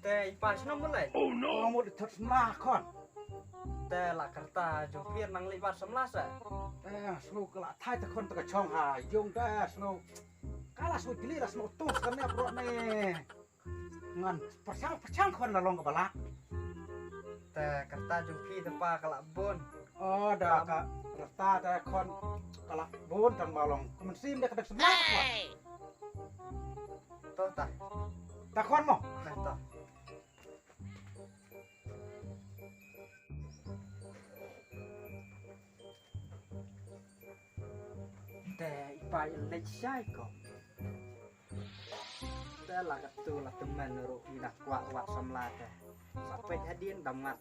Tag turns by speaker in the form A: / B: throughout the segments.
A: แต่อีป่าชนmulai
B: mau diterselah kon
A: แต่หลักkerta jung pier nang libat 11
B: snow kala thai ta kon ta ka chong ha yong da snow kala snow gili la snow tus kan ne bro ne ngan pasang kon la long ka bala
A: แต่ kerta jung pi te pa kalak bon
B: oh da ka rata ta kon kala bon tan balong men sim dia ka sebelah kon
A: toh ta
B: ta kon mo
A: nah tohแต่อีป่ายังเล็กใช่ก็แต่หลักตัวหลักteman ro idak wak samla ke sampai hadian damat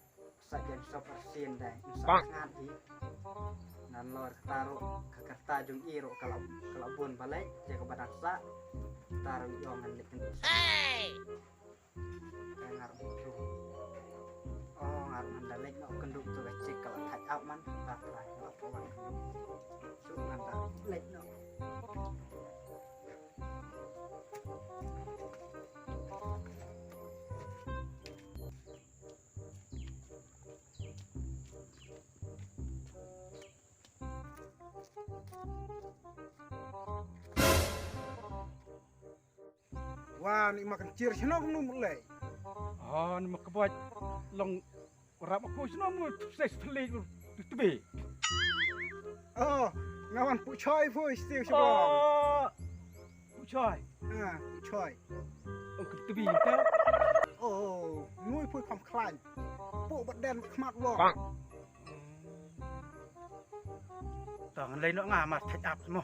A: sajen sopersin deh sangat di nan lor taruh ke kerta jung iro kalau bun balik jaga badaksa taruh yongan lekin ngar itu oh ngar mandalek no kenduk tu cek kalau touch up man tak lah laporan su nganta lek no
B: wah ni makan cir sino nu mulai oh ni mak buat long rap aku sino mu ses play tu be oh ngawan pu choi voi still siapa oh pu choi pu choi ông tu be ta oh nuôi pui khom klan pu bật đèn khmat wo tang lấy nó ngà mà thạch áp mo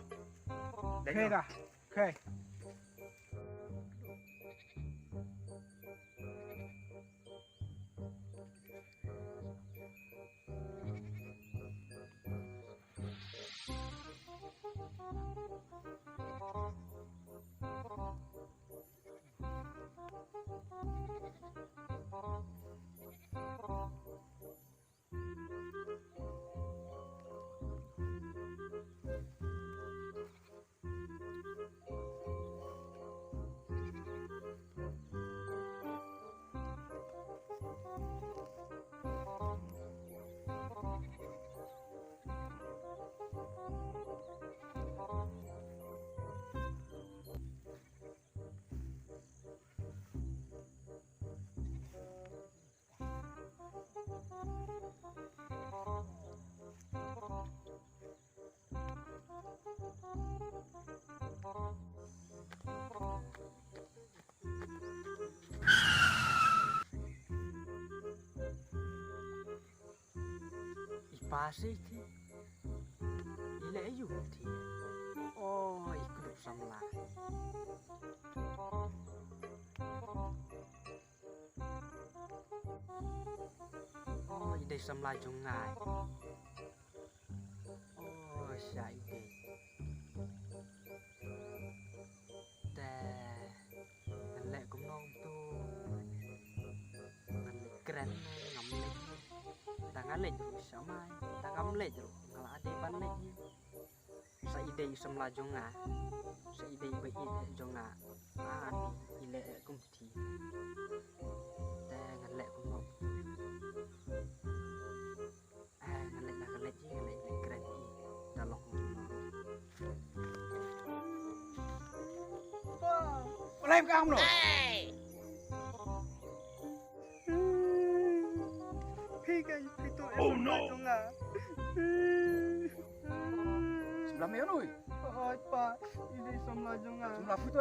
B: đấy ra ok
A: Pasih ti ile ayu ti oh ikut samla oh ide samla jung ngai oh sya ide te lek kum nong tu ngan keren ngam lek tangan lek sama tangan lek kalau ada ban lek sa ide samla jung nga sa ide ba ide jung nga ile kum ti te ngan lek kum nong ngan lek ngan lek ji ngan lek keren ji dalok
B: Live kamu loh. Oh no. Sebelah mana oi?
A: Hai pak, ini samla jung nga.
B: Sebelah foto